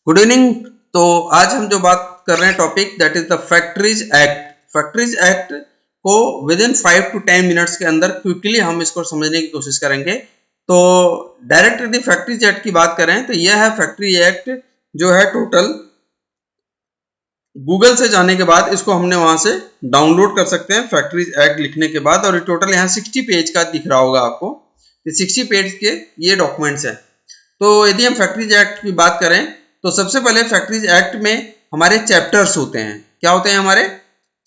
Good evening. तो आज हम जो बात कर रहे हैं topic that is the factories act. Factories act को विद इन 5 to 10 मिनट्स के अंदर क्विकली हम इसको समझने की कोशिश करेंगे। तो डायरेक्ट यदि फैक्ट्रीज एक्ट की बात करें तो यह है फैक्ट्री एक्ट जो है टोटल गूगल से जाने के बाद इसको हमने वहां से डाउनलोड कर सकते हैं फैक्ट्रीज एक्ट लिखने के बाद, और ये टोटल यहाँ 60 पेज का दिख रहा होगा आपको। ये 60 पेज के ये डॉक्यूमेंट्स हैं। तो यदि हम फैक्ट्रीज एक्ट की बात करें तो सबसे पहले फैक्ट्रीज एक्ट में हमारे चैप्टर्स होते हैं। क्या होते हैं? हमारे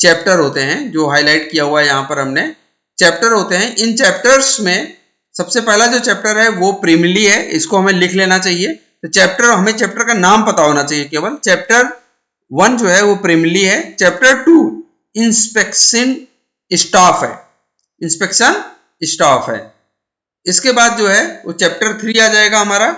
चैप्टर होते हैं, जो हाईलाइट किया हुआ है यहाँ पर हमने, चैप्टर होते हैं। इन चैप्टर्स में सबसे पहला जो चैप्टर है वो प्रीमिली है, इसको हमें लिख लेना चाहिए। तो चैप्टर, हमें चैप्टर का नाम पता होना चाहिए केवल। चैप्टर 1 जो है वो प्रीमिली है। चैप्टर 2 इंस्पेक्शन स्टाफ है, इंस्पेक्शन स्टाफ है। इसके बाद जो है वो चैप्टर 3 आ जाएगा हमारा।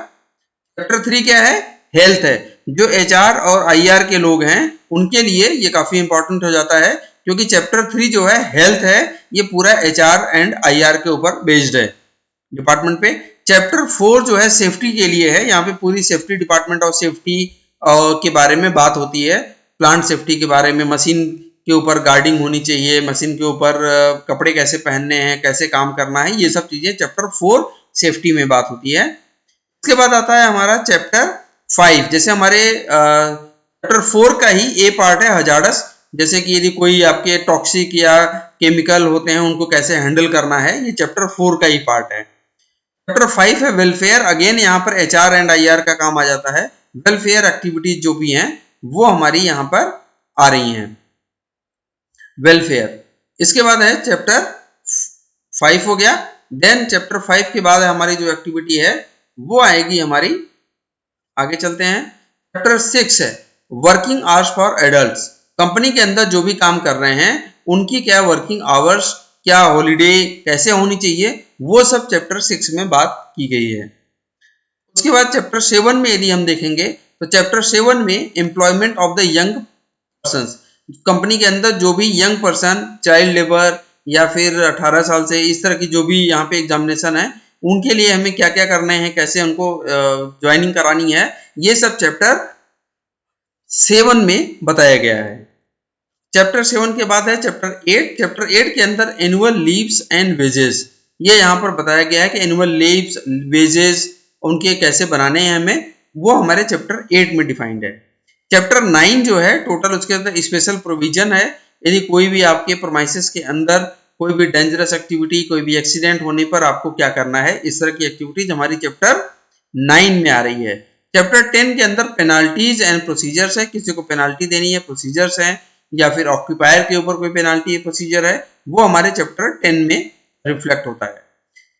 चैप्टर 3 क्या है? हेल्थ है। जो HR और IR के लोग हैं उनके लिए ये काफी इंपॉर्टेंट हो जाता है, क्योंकि चैप्टर 3 जो है हेल्थ है, ये पूरा HR एंड IR के ऊपर बेस्ड है डिपार्टमेंट पे। चैप्टर 4 जो है सेफ्टी के लिए है। यहाँ पे पूरी सेफ्टी, डिपार्टमेंट ऑफ सेफ्टी के बारे में बात होती है, प्लांट सेफ्टी के बारे में, मशीन के ऊपर गार्डिंग होनी चाहिए, मशीन के ऊपर कपड़े कैसे पहनने हैं, कैसे काम करना है, ये सब चीजें चैप्टर 4 सेफ्टी में बात होती है। इसके बाद आता है हमारा चैप्टर 5। जैसे हमारे चैप्टर 4 का ही ए पार्ट है हजार्डस, जैसे कि यदि कोई आपके टॉक्सिक या केमिकल होते हैं उनको कैसे हैंडल करना है, ये चैप्टर 4 का ही पार्ट है। चैप्टर 5 है वेलफेयर। अगेन यहाँ पर HR एंड IR का काम आ जाता है। वेलफेयर एक्टिविटीज जो भी हैं वो हमारी यहाँ पर आ रही हैं, वेलफेयर। इसके बाद है चैप्टर 5 हो गया। देन चैप्टर 5 के बाद हमारी जो एक्टिविटी है वो आएगी हमारी, आगे चलते हैं। चैप्टर 6 है working hours for adults. Company के अंदर जो भी काम कर रहे हैं उनकी क्या वर्किंग आवर्स, क्या हॉलीडे कैसे होनी चाहिए, वो सब चैप्टर 6 में बात की गई है। उसके बाद चैप्टर 7 में यदि हम देखेंगे तो चैप्टर 7 में employment of the young persons. Company के अंदर जो भी यंग पर्सन, चाइल्ड लेबर या फिर 18 साल से इस तरह की जो भी यहाँ पे एग्जामिनेशन है, उनके लिए हमें क्या क्या करने हैं, कैसे उनको ज्वाइनिंग करानी है, ये सब चैप्टर 7 में बताया गया है। चैप्टर 7 के बाद है चैप्टर 8। चैप्टर 8 के अंदर एनुअल लीव्स एंड वेजेस, ये यहाँ पर बताया गया है कि एनुअल लीव्स, वेजेस उनके कैसे बनाने हैं हमें, वो हमारे चैप्टर 8 में डिफाइंड है। चैप्टर 9 जो है टोटल उसके अंदर स्पेशल प्रोविजन है। यदि कोई भी आपके प्रोमाइसेस के अंदर कोई भी डेंजरस एक्टिविटी, कोई भी एक्सीडेंट होने पर आपको क्या करना है, इस तरह की एक्टिविटीज हमारी चैप्टर 9 में आ रही है। चैप्टर 10 के अंदर पेनाल्टीज एंड प्रोसीजर्स है। किसी को पेनाल्टी देनी है, प्रोसीजर्स है, या फिर ऑक्यूपायर के ऊपर कोई पेनाल्टी प्रोसीजर है, वो हमारे चैप्टर 10 में रिफ्लेक्ट होता है।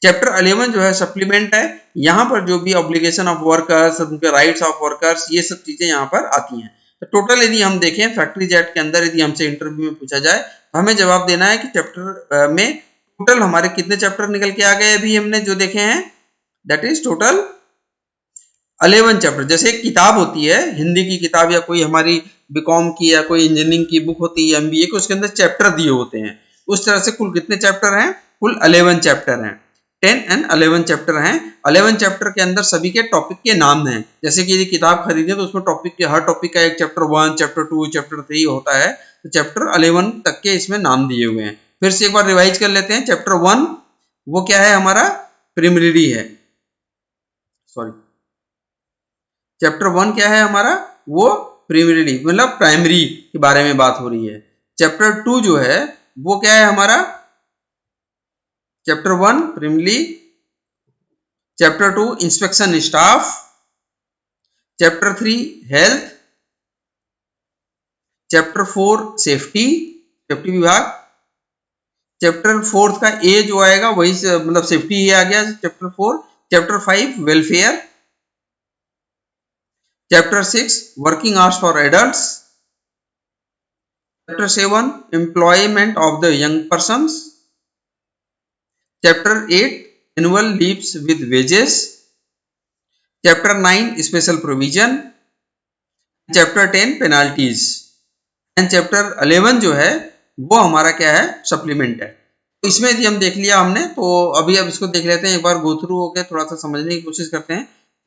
चैप्टर 11 जो है सप्लीमेंट है। यहाँ पर जो भी ऑब्लिगेशन ऑफ वर्कर्स, उनके राइट्स ऑफ वर्कर्स, ये सब चीजें यहाँ पर आती हैं। तो टोटल यदि हम देखें फैक्ट्रीज एक्ट के अंदर, यदि हमसे इंटरव्यू में पूछा जाए तो हमें जवाब देना है कि चैप्टर में टोटल हमारे कितने चैप्टर निकल के आ गए अभी हमने जो देखे हैं, दैट इज टोटल 11 चैप्टर। जैसे एक किताब होती है, हिंदी की किताब या कोई हमारी बीकॉम की या कोई इंजीनियरिंग की बुक होती है, MBA की, उसके अंदर चैप्टर दिए होते हैं, उस तरह से कुल कितने चैप्टर हैं? कुल 11 चैप्टर हैं। 10 and 11 चैप्टर हैं। 11 चैप्टर के अंदर सभी के टॉपिक के नाम हैं। जैसे कि यदि किताब खरीदें तो उसमें टॉपिक के, हर टॉपिक का एक चैप्टर 1, चैप्टर 2, चैप्टर 3 होता है। तो चैप्टर 11 तक के इसमें नाम दिए हुए हैं। फिर से एक बार रिवाइज कर लेते हैं। चैप्टर 1 वो क्या है हमारा? प्रीलिमिनरी है, सॉरी, चैप्टर 1 क्या है हमारा? वो प्रीलिमिनरी मतलब प्राइमरी के बारे में बात हो रही है। चैप्टर 2 जो है वो क्या है हमारा? Chapter 1 preliminary, chapter 2 inspection staff, chapter 3 health, chapter 4 safety, safety विभाग, चैप्टर 4 का ए जो आएगा वही मतलब सेफ्टी ही आ गया chapter 4। Chapter 5 welfare, chapter 6 working hours for adults, chapter 7 employment of the young persons, chapter 8 annual leaves with wages, chapter 9 special provision, chapter 10 penalties, and chapter 11 जो है वो हमारा क्या है? सप्लीमेंट है। तो इसमें यदि हम देख लिया हमने, तो अभी अब इसको देख लेते हैं, एक बार गो थ्रू होकर थोड़ा सा समझने की कोशिश करते हैं।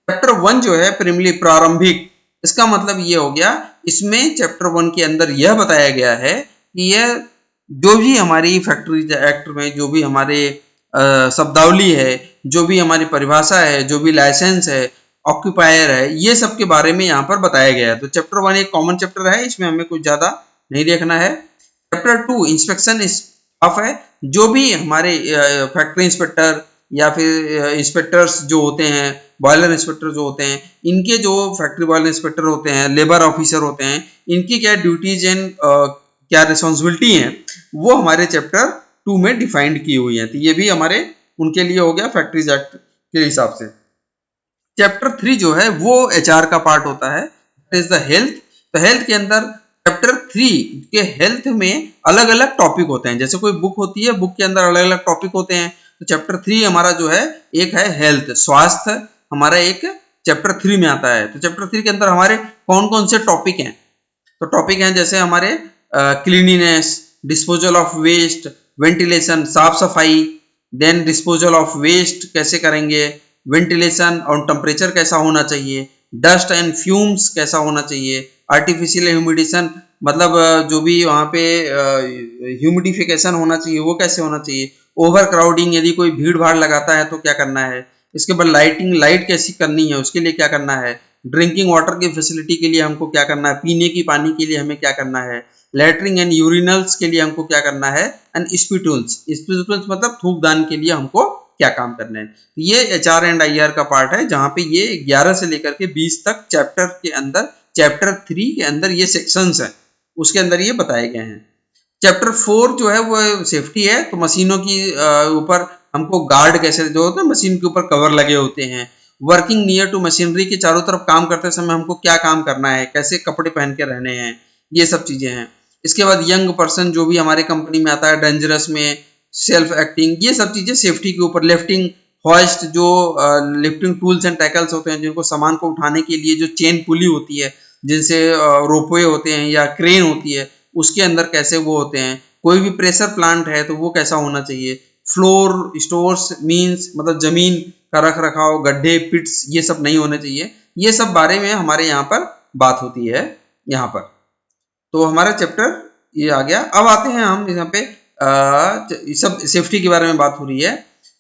चैप्टर 1 जो है प्रीलिमिनरी, प्रारंभिक, इसका मतलब ये हो गया, इसमें चैप्टर 1 के अंदर यह बताया गया है कि यह जो भी हमारी फैक्ट्रीज एक्ट में जो भी हमारे शब्दावली है, जो भी हमारी परिभाषा है, जो भी लाइसेंस है, ऑक्यूपायर है, ये सब के बारे में यहाँ पर बताया गया है। तो चैप्टर 1 एक कॉमन चैप्टर है, इसमें हमें कुछ ज्यादा नहीं देखना है। चैप्टर 2 इंस्पेक्शन स्टाफ है, जो भी हमारे फैक्ट्री इंस्पेक्टर या फिर इंस्पेक्टर्स जो होते हैं, बॉयलर इंस्पेक्टर जो होते हैं, इनके जो फैक्ट्री बॉयलर इंस्पेक्टर होते हैं, लेबर ऑफिसर होते हैं, इनकी क्या ड्यूटीज एंड क्या रिस्पॉन्सिबिलिटी है, वो हमारे चैप्टर 2 में डिफाइंड की हुई है। तो ये भी हमारे उनके लिए हो गया फैक्ट्रीज एक्ट के हिसाब से। चैप्टर 3 जो है वो एचआर का पार्ट होता है, दैट इज द हेल्थ। तो हेल्थ के अंदर चैप्टर 3 के हेल्थ में अलग अलग टॉपिक होते हैं, जैसे कोई बुक होती है, बुक के अंदर अलग अलग टॉपिक होते हैं। तो चैप्टर 3 हमारा जो है एक है हेल्थ, स्वास्थ्य हमारा एक चैप्टर 3 में आता है। तो चैप्टर 3 के अंदर हमारे कौन कौन से टॉपिक हैं? तो टॉपिक हैं जैसे हमारे cleanliness, disposal of waste, ventilation साफ सफाई, देन डिस्पोजल ऑफ वेस्ट कैसे करेंगे, वेंटिलेशन और टेम्परेचर कैसा होना चाहिए, डस्ट एंड फ्यूम्स कैसा होना चाहिए, आर्टिफिशियल ह्यूमिडिशन मतलब जो भी वहाँ पे ह्यूमिडिफिकेशन होना चाहिए वो कैसे होना चाहिए, ओवर क्राउडिंग यदि कोई भीड़ भाड़ लगाता है तो क्या करना है, इसके बाद लाइट कैसी करनी है उसके लिए क्या करना है, ड्रिंकिंग वाटर की फैसिलिटी के लिए हमको क्या करना है, पीने की पानी के लिए हमें क्या करना है, लेटरिंग एंड यूरिनल्स के लिए हमको क्या करना है, एंड स्पिटूल्स मतलब थूकदान के लिए हमको क्या काम करना है। तो ये एचआर एंड आईआर का पार्ट है, जहां पे ये 11 से लेकर के 20 तक चैप्टर के अंदर, चैप्टर 3 के अंदर ये सेक्शंस हैं, उसके अंदर ये बताए गए हैं। चैप्टर 4 जो है वो सेफ्टी है। तो मशीनों की ऊपर हमको गार्ड कैसे जो होता है, मशीन के ऊपर कवर लगे होते हैं, वर्किंग नियर टू मशीनरी के चारों तरफ काम करते समय हमको क्या काम करना है, कैसे कपड़े पहन के रहने हैं, ये सब चीजें हैं। इसके बाद यंग पर्सन जो भी हमारे कंपनी में आता है, डेंजरस में, सेल्फ एक्टिंग, ये सब चीजें सेफ्टी के ऊपर। लिफ्टिंग हॉइस्ट जो लिफ्टिंग टूल्स एंड टैकल्स होते हैं, जिनको सामान को उठाने के लिए जो चेन पुली होती है, जिनसे रोपवे होते हैं या क्रेन होती है, उसके अंदर कैसे वो होते हैं। कोई भी प्रेशर प्लांट है तो वो कैसा होना चाहिए। फ्लोर स्टोर्स मींस मतलब जमीन का रख रखाव, गड्ढे पिट्स ये सब नहीं होने चाहिए। ये सब बारे में हमारे यहाँ पर बात होती है यहाँ पर। तो हमारा चैप्टर ये आ गया। अब आते हैं हम यहाँ पे सब सेफ्टी के बारे में बात हो रही है।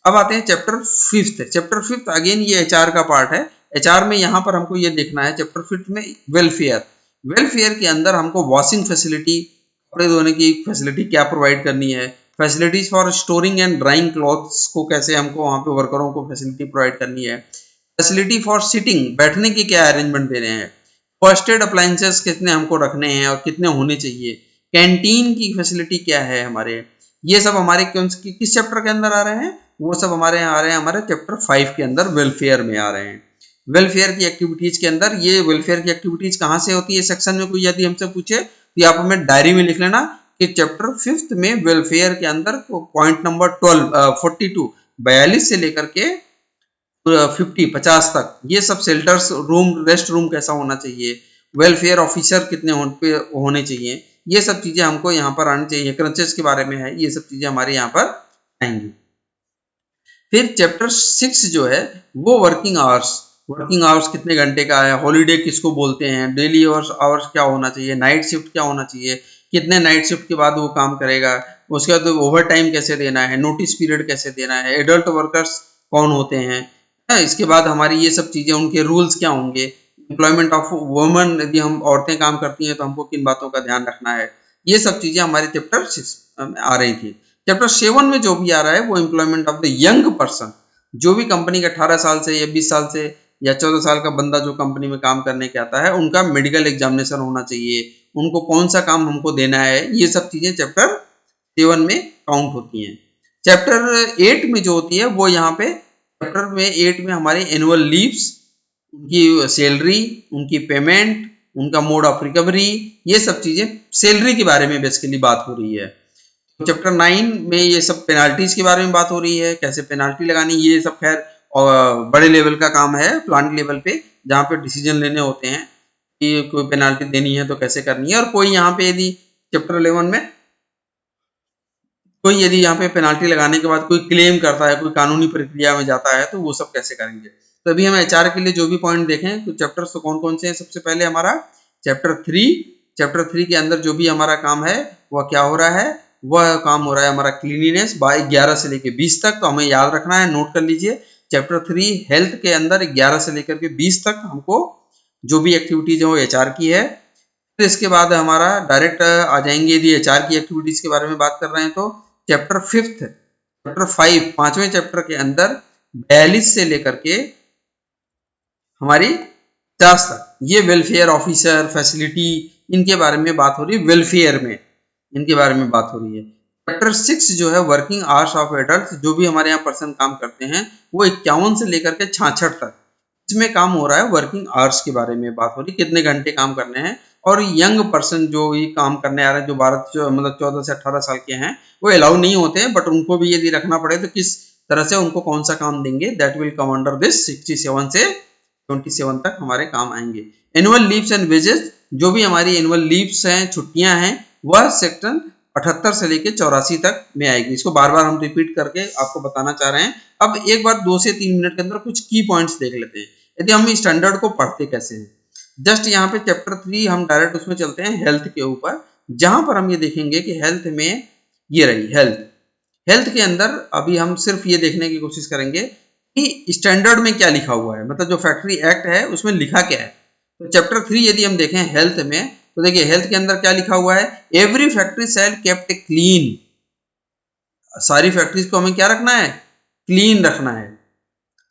अब आते हैं चैप्टर 5। चैप्टर 5 अगेन ये एचआर का पार्ट है। एचआर में यहाँ पर हमको ये देखना है चैप्टर 5 में वेलफेयर। वेलफेयर के अंदर हमको वॉशिंग फैसिलिटी, कपड़े धोने की फैसिलिटी क्या प्रोवाइड करनी है, facilities for storing and drawing clothes को कैसे हमको वहाँ पे वर्करों को फैसिलिटी प्रोवाइड करनी है, फैसिलिटी फॉर सिटिंग बैठने की क्या अरेंजमेंट देने हैं, फर्स्ट एड अप्लायंसेस कितने हमको रखने हैं और कितने होने चाहिए, कैंटीन की फैसिलिटी क्या है हमारे, ये सब हमारे किस चैप्टर के अंदर आ रहे हैं, वो सब हमारे यहाँ आ रहे हैं हमारे चैप्टर 5 के अंदर वेलफेयर में आ रहे हैं। वेलफेयर की एक्टिविटीज के अंदर ये वेलफेयर की एक्टिविटीज कहाँ से होती है सेक्शन में कोई यदि हमसे पूछे तो आप हमें डायरी में लिख लेना कि चैप्टर 5 में वेलफेयर के अंदर पॉइंट नंबर 42 से लेकर के 50 तक ये सब शेल्टर्स, रूम, रेस्ट रूम कैसा होना चाहिए, वेलफेयर ऑफिसर कितने होने चाहिए, ये सब चीजें हमको यहाँ पर आनी चाहिए। क्रंचेस के बारे में है, ये सब चीजें हमारे यहाँ पर आएंगी। फिर चैप्टर 6 जो है वो वर्किंग आवर्स कितने घंटे का है, हॉलीडे किसको बोलते हैं, डेली आवर्स क्या होना चाहिए, नाइट शिफ्ट क्या होना चाहिए, कितने नाइट शिफ्ट के बाद वो काम करेगा, उसके बाद ओवर टाइम कैसे देना है, नोटिस पीरियड कैसे देना है, एडल्ट वर्कर्स कौन होते हैं, इसके बाद हमारी ये सब चीजें, उनके रूल्स क्या होंगे, एम्प्लॉयमेंट ऑफ वुमेन, यदि हम औरतें काम करती हैं तो हमको किन बातों का ध्यान रखना है, ये सब चीजें हमारे चैप्टर 6 में आ रही थी। चैप्टर 7 में जो भी आ रहा है वो employment of the young person, जो भी कंपनी के 18 साल से या 20 साल से या 14 साल का बंदा जो कंपनी में काम करने के आता है, उनका मेडिकल एग्जामिनेशन होना चाहिए, उनको कौन सा काम हमको देना है, ये सब चीजें चैप्टर 7 में काउंट होती हैं। चैप्टर 8 में जो होती है वो यहाँ पे चैप्टर में 8 में हमारे एनुअल लीव्स, उनकी सैलरी, उनकी पेमेंट, उनका मोड ऑफ रिकवरी, ये सब चीजें सैलरी के बारे में बेसिकली बात हो रही है। चैप्टर 9 में ये सब पेनाल्टीज के बारे में बात हो रही है, कैसे पेनाल्टी लगानी, ये सब खैर बड़े लेवल का काम है, प्लांट लेवल पे जहाँ पे डिसीजन लेने होते हैं कि कोई पेनाल्टी देनी है तो कैसे करनी है, और कोई यहाँ पे यदि चैप्टर 11 में कोई यदि यहाँ पे पेनाल्टी लगाने के बाद कोई क्लेम करता है, कोई कानूनी प्रक्रिया में जाता है तो वो सब कैसे करेंगे। तो अभी हम एचआर के लिए जो भी पॉइंट देखें तो चैप्टर्स तो कौन कौन से हैं। सबसे पहले हमारा चैप्टर 3 के अंदर जो भी हमारा काम है वह क्या हो रहा है, वह काम हो रहा है हमारा क्लीनिनेस 11 से लेकर 20 तक। तो हमें याद रखना है, नोट कर लीजिए, चैप्टर 3 हेल्थ के अंदर 11 से लेकर के 20 तक हमको जो भी एक्टिविटीज है वो एचआर की है। फिर इसके बाद हमारा डायरेक्ट आ जाएंगे, यदि एचआर की एक्टिविटीज के बारे में बात कर रहे हैं तो चैप्टर 5 पांचवें चैप्टर के अंदर 42 से लेकर के हमारी 50 तक ये वेलफेयर ऑफिसर, फैसिलिटी, इनके बारे में बात हो रही है, वेलफेयर में इनके बारे में बात हो रही है। चैप्टर 6 जो है वर्किंग आवर्स ऑफ एडल्ट, जो भी हमारे यहाँ पर्सन काम करते हैं वो 51 से लेकर के 66 तक इसमें काम हो रहा है। वर्किंग आवर्स के बारे में बात हो रही है, कितने घंटे काम करने हैं। और यंग पर्सन जो ये काम करने आ रहे हैं, जो मतलब 14 से 18 साल के हैं, वो अलाउ नहीं होते हैं, बट उनको भी यदि रखना पड़े तो किस तरह से उनको कौन सा काम देंगे, that will come under this 67 से 27 तक हमारे काम आएंगे। एनुअल लीव्स एंड वेजेस, जो भी हमारी एनुअल लीव्स हैं, छुट्टियां हैं, वह सेक्शन 78 से लेकर 84 तक में आएगी। इसको बार बार हम रिपीट करके आपको बताना चाह रहे हैं। अब एक बार 2 से 3 मिनट के अंदर कुछ की पॉइंट्स देख लेते हैं, यदि हम स्टैंडर्ड को पढ़ते कैसे हैं। जस्ट यहाँ पे चैप्टर 3 हम डायरेक्ट उसमें चलते हैं हेल्थ के ऊपर, जहां पर हम ये देखेंगे कि हेल्थ में ये रही हेल्थ के अंदर अभी हम सिर्फ ये देखने की कोशिश करेंगे कि स्टैंडर्ड में क्या लिखा हुआ है, मतलब जो फैक्ट्री एक्ट है उसमें लिखा क्या है। तो चैप्टर 3 यदि हम देखें हेल्थ में, तो देखिए हेल्थ के अंदर क्या लिखा हुआ है, एवरी फैक्ट्री शैल केप्ट क्लीन। सारी फैक्ट्रीज को हमें क्या रखना है, क्लीन रखना है,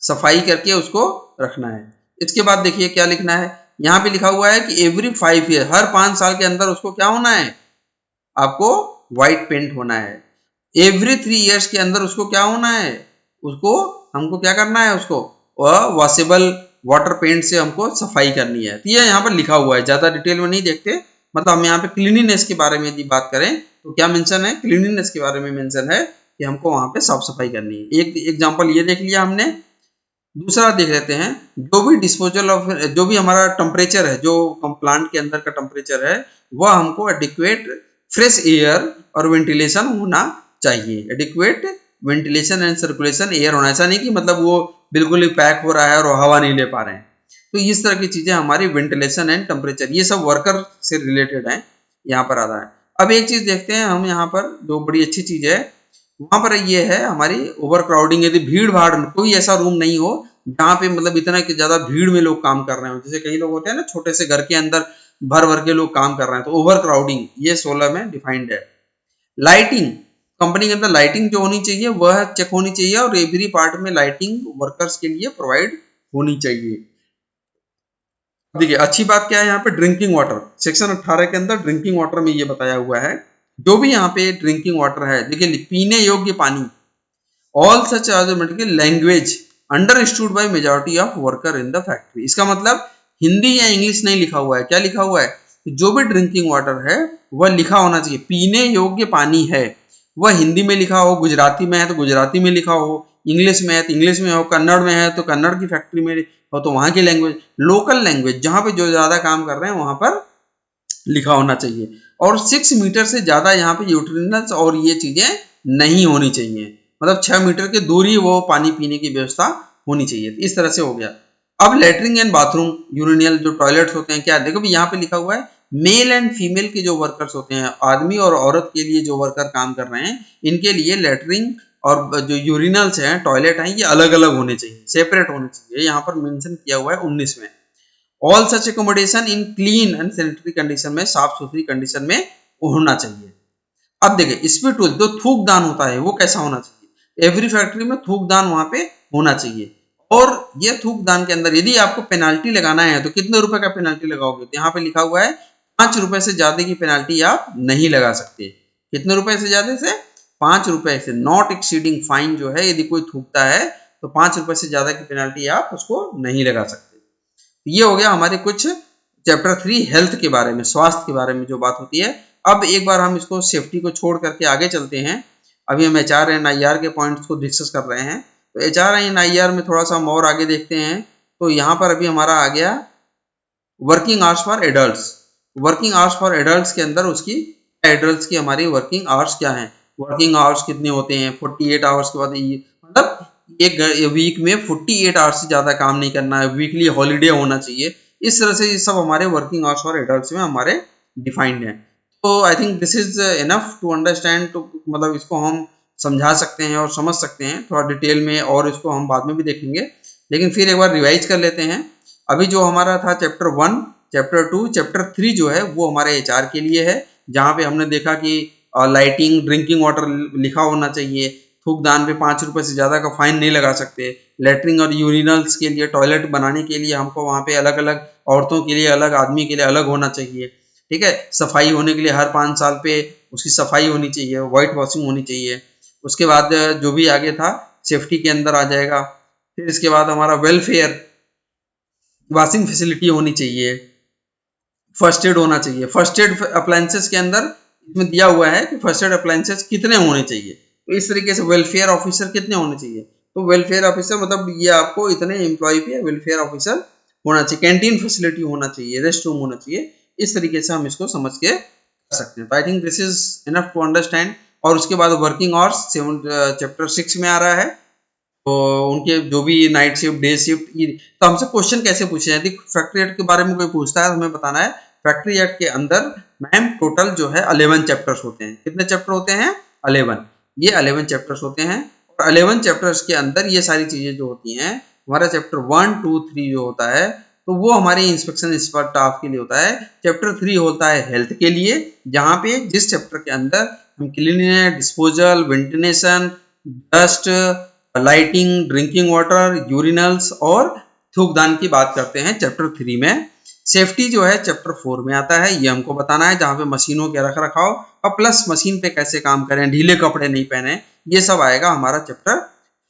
सफाई करके उसको रखना है। इसके बाद देखिए क्या लिखना है, यहाँ पे लिखा हुआ है कि एवरी 5 ईयर, हर 5 साल के अंदर उसको क्या होना है, आपको व्हाइट पेंट होना है। एवरी 3 ईयर्स के अंदर उसको क्या होना है, उसको हमको क्या करना है, उसको वॉशेबल वाटर पेंट से हमको सफाई करनी है। तो ये यहाँ पर लिखा हुआ है, ज्यादा डिटेल में नहीं देखते। मतलब हम यहाँ पे क्लीनिनेस के बारे में यदि बात करें तो क्या मेंशन है, क्लीनिनेस के बारे में मेंशन है कि हमको वहां पे साफ सफाई करनी है। एक एग्जांपल ये देख लिया हमने। दूसरा देख लेते हैं, जो भी डिस्पोजल ऑफ, जो भी हमारा टेम्परेचर है, जो प्लांट के अंदर का टेम्परेचर है, वह हमको एडिक्वेट फ्रेश एयर और वेंटिलेशन होना चाहिए। Adequate ventilation and circulation air होना, ऐसा नहीं कि मतलब वो बिल्कुल ही पैक हो रहा है और हवा नहीं ले पा रहे हैं। तो इस तरह की चीजें हमारी वेंटिलेशन एंड टेम्परेचर, ये सब वर्कर से रिलेटेड है, यहाँ पर आ रहा है। अब एक चीज देखते हैं हम यहाँ पर, जो बड़ी अच्छी चीज है वहां पर, ये है हमारी ओवर क्राउडिंग। यदि भीड़ भाड़, कोई ऐसा रूम नहीं हो जहाँ पे मतलब इतना कि ज्यादा भीड़ में लोग काम कर रहे हो, जैसे कई लोग होते हैं ना छोटे से घर के अंदर भर भर के लोग काम कर रहे हैं, तो ओवर क्राउडिंग ये 16 में डिफाइंड है। लाइटिंग, कंपनी के अंदर लाइटिंग जो होनी चाहिए वह चेक होनी चाहिए, और एवरी पार्ट में लाइटिंग वर्कर्स के लिए प्रोवाइड होनी चाहिए। देखिए अच्छी बात क्या है यहाँ पे, ड्रिंकिंग वाटर, सेक्शन 18 के अंदर ड्रिंकिंग वाटर में ये बताया हुआ है, जो भी यहाँ पे ड्रिंकिंग वाटर है, देखिए पीने योग्य पानी, all such language understood by majority of worker in the factory. इसका मतलब हिंदी या इंग्लिश नहीं लिखा हुआ है, क्या लिखा हुआ है, जो भी ड्रिंकिंग वाटर है वह लिखा होना चाहिए, पीने योग्य पानी है, वह हिंदी में लिखा हो, गुजराती में है तो गुजराती में लिखा हो, इंग्लिश में है तो इंग्लिश में हो, कन्नड़ में है तो कन्नड़ की फैक्ट्री में हो तो वहां की लैंग्वेज, लोकल लैंग्वेज जहां पे जो ज्यादा काम कर रहे हैं वहां पर लिखा होना चाहिए। और 6 मीटर से ज्यादा यहाँ पे यूटिलिटीज और ये चीजें नहीं होनी चाहिए, मतलब 6 मीटर की दूरी वो पानी पीने की व्यवस्था होनी चाहिए। इस तरह से हो गया। अब लेटरिंग एंड बाथरूम, यूरिनियल जो टॉयलेट्स होते हैं, क्या देखो भी यहाँ पे लिखा हुआ है, मेल एंड फीमेल के जो वर्कर्स होते हैं, आदमी और औरत के लिए जो वर्कर काम कर रहे हैं, इनके लिए लेटरिंग और जो यूरिनल्स हैं, टॉयलेट हैं, ये अलग अलग होने चाहिए, सेपरेट होने चाहिए। यहाँ पर मेंशन किया हुआ है 19 में। All such accommodation in clean and sanitary condition में, साफ सुथरी कंडीशन में होना चाहिए। अब देखिए स्पिरिटुअल जो थूक दान होता है वो कैसा होना चाहिए, एवरी फैक्ट्री में थूक दान वहां पे होना चाहिए। और ये थूक दान के अंदर यदि आपको पेनाल्टी लगाना है तो कितने रुपए का पेनाल्टी लगाओगे, तो यहाँ पे लिखा हुआ है 5 रुपए से ज्यादा की पेनाल्टी आप नहीं लगा सकते। कितने रुपए से ज्यादा से, 5 रुपए से, नॉट एक्सीडिंग फाइन जो है, यदि कोई थूकता है तो 5 रुपए से ज्यादा की पेनाल्टी आप उसको नहीं लगा सकते। ये हो गया हमारे कुछ चैप्टर 3 हेल्थ के बारे में, स्वास्थ्य के बारे में जो बात होती है। अब एक बार हम इसको सेफ्टी को छोड़ करके आगे चलते हैं। अभी हम HR एंड IR के पॉइंट्स को डिस्कस कर रहे हैं, तो HR एंड IR में थोड़ा सा हम और आगे देखते हैं। तो यहाँ पर अभी हमारा आ गया working hours for adults. Working hours for adults के अंदर उसकी हमारी वर्किंग आवर्स क्या है, वर्किंग आवर्स कितने होते हैं, 48 आवर्स के बाद, मतलब एक वीक में 48 आवर्स से ज़्यादा काम नहीं करना है, वीकली हॉलीडे होना चाहिए। इस तरह से ये सब हमारे वर्किंग आवर्स और एडल्ट्स में हमारे डिफाइंड है। तो I think this is enough to understand, तो मतलब इसको हम समझा सकते हैं और समझ सकते हैं थोड़ा डिटेल में, और इसको हम बाद में भी देखेंगे, लेकिन फिर एक बार रिवाइज कर लेते हैं। अभी जो हमारा था चैप्टर 1, चैप्टर 2, चैप्टर 3 जो है वो हमारे HR के लिए है, जहाँ पे हमने देखा कि लाइटिंग, ड्रिंकिंग वाटर लिखा होना चाहिए, थूकदान पे 5 रुपए से ज़्यादा का फाइन नहीं लगा सकते, लेटरिंग और यूरिनल्स के लिए, टॉयलेट बनाने के लिए हमको वहाँ पे अलग अलग, औरतों के लिए अलग, आदमी के लिए अलग होना चाहिए, ठीक है। सफाई होने के लिए हर 5 साल पे उसकी सफाई होनी चाहिए, वाइट वॉशिंग होनी चाहिए। उसके बाद जो भी आगे था सेफ्टी के अंदर आ जाएगा। फिर इसके बाद हमारा वेलफेयर, वॉशिंग फैसिलिटी होनी चाहिए, फर्स्ट एड होना चाहिए। फर्स्ट एड अप्लायंसेस के अंदर इसमें दिया हुआ है कि फर्स्ट एड अप्लायंसेस कितने होने चाहिए, तो इस तरीके से वेलफेयर ऑफिसर कितने होने चाहिए, तो वेलफेयर ऑफिसर मतलब ये आपको इतने एम्प्लॉय पे वेलफेयर ऑफिसर होना चाहिए, कैंटीन फैसिलिटी होना चाहिए, रेस्ट रूम होना चाहिए। इस तरीके से हम इसको समझ के कर सकते हैं। तो I think this is enough to understand. और उसके बाद वर्किंग आवर्स चैप्टर 6 में आ रहा है, तो उनके जो भी नाइट शिफ्ट, डे शिफ्ट, तो हमसे क्वेश्चन कैसे पूछे जाते हैं। फैक्ट्री एक्ट के बारे में कोई पूछता है तो हमें बताना है फैक्ट्री एक्ट के अंदर मैम टोटल जो है 11 चैप्टर्स होते हैं। कितने चैप्टर होते हैं? 11। ये 11 चैप्टर्स होते हैं, और 11 चैप्टर्स के अंदर ये सारी चीजें जो होती हैं, हमारा चैप्टर 1, 2, 3 जो होता है तो वो हमारे इंस्पेक्शन स्टाफ के लिए होता है। चैप्टर 3 होता है हेल्थ के लिए, जहाँ पे जिस चैप्टर के अंदर हम cleaning, disposal, ventilation, dust, lighting, drinking water, urinals और थूकदान की बात करते हैं चैप्टर 3 में। सेफ्टी जो है चैप्टर 4 में आता है, ये हमको बताना है, जहाँ पे मशीनों के रख रखाव और प्लस मशीन पे कैसे काम करें, ढीले कपड़े नहीं पहने, ये सब आएगा हमारा चैप्टर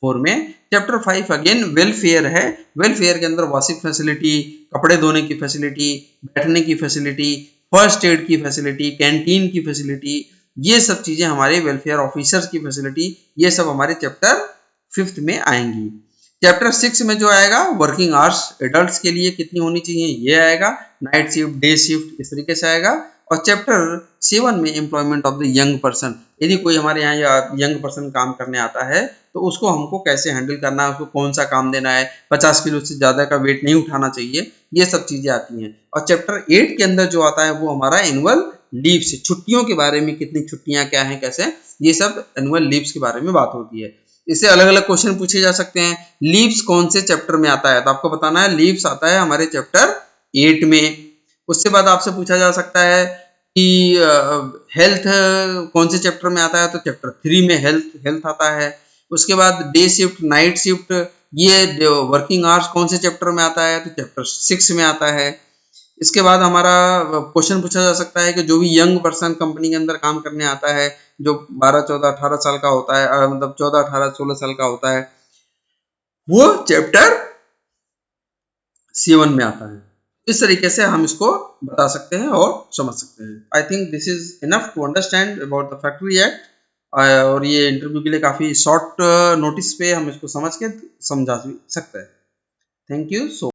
4 में। चैप्टर 5 अगेन वेलफेयर है। वेलफेयर के अंदर वॉशिंग फैसिलिटी, कपड़े धोने की फैसिलिटी, बैठने की फैसिलिटी, फर्स्ट एड की फैसिलिटी, कैंटीन की फैसिलिटी, ये सब चीजें हमारे वेलफेयर ऑफिसर्स की फैसिलिटी, ये सब हमारे चैप्टर 5 में आएंगी। चैप्टर 6 में जो आएगा वर्किंग आवर्स एडल्ट्स के लिए कितनी होनी चाहिए, ये आएगा, नाइट शिफ्ट, डे शिफ्ट, इस तरीके से आएगा। और चैप्टर 7 में employment of the young person, यदि कोई हमारे यहाँ यंग पर्सन काम करने आता है तो उसको हमको कैसे हैंडल करना है, उसको कौन सा काम देना है, 50 किलो से ज़्यादा का वेट नहीं उठाना चाहिए, ये सब चीज़ें आती हैं। और चैप्टर 8 के अंदर जो आता है वो हमारा एनुअल लीव्स, छुट्टियों के बारे में, कितनी छुट्टियाँ क्या हैं, कैसे, ये सब एनुअल लीव्स के बारे में बात होती है। इससे अलग अलग क्वेश्चन पूछे जा सकते हैं। लीव्स कौन से चैप्टर में आता है, तो आपको बताना है लीव्स आता है हमारे चैप्टर 8 में। उसके बाद आपसे पूछा जा सकता है कि हेल्थ कौन से चैप्टर में आता है, तो चैप्टर 3 में हेल्थ आता है। उसके बाद डे शिफ्ट, नाइट शिफ्ट, ये वर्किंग आवर्स कौन से चैप्टर में आता है, तो चैप्टर 6 में आता है। इसके बाद हमारा क्वेश्चन पूछा जा सकता है कि जो भी यंग पर्सन कंपनी के अंदर काम करने आता है, जो 12, 14, 18 साल का होता है, मतलब 14, 18, 16 साल का होता है, वो चैप्टर 7 में आता है। इस तरीके से हम इसको बता सकते हैं और समझ सकते हैं। I think this is enough to understand about the factory act. और ये इंटरव्यू के लिए काफ़ी शॉर्ट नोटिस पे हम इसको समझ के समझा भी सकते हैं। Thank you so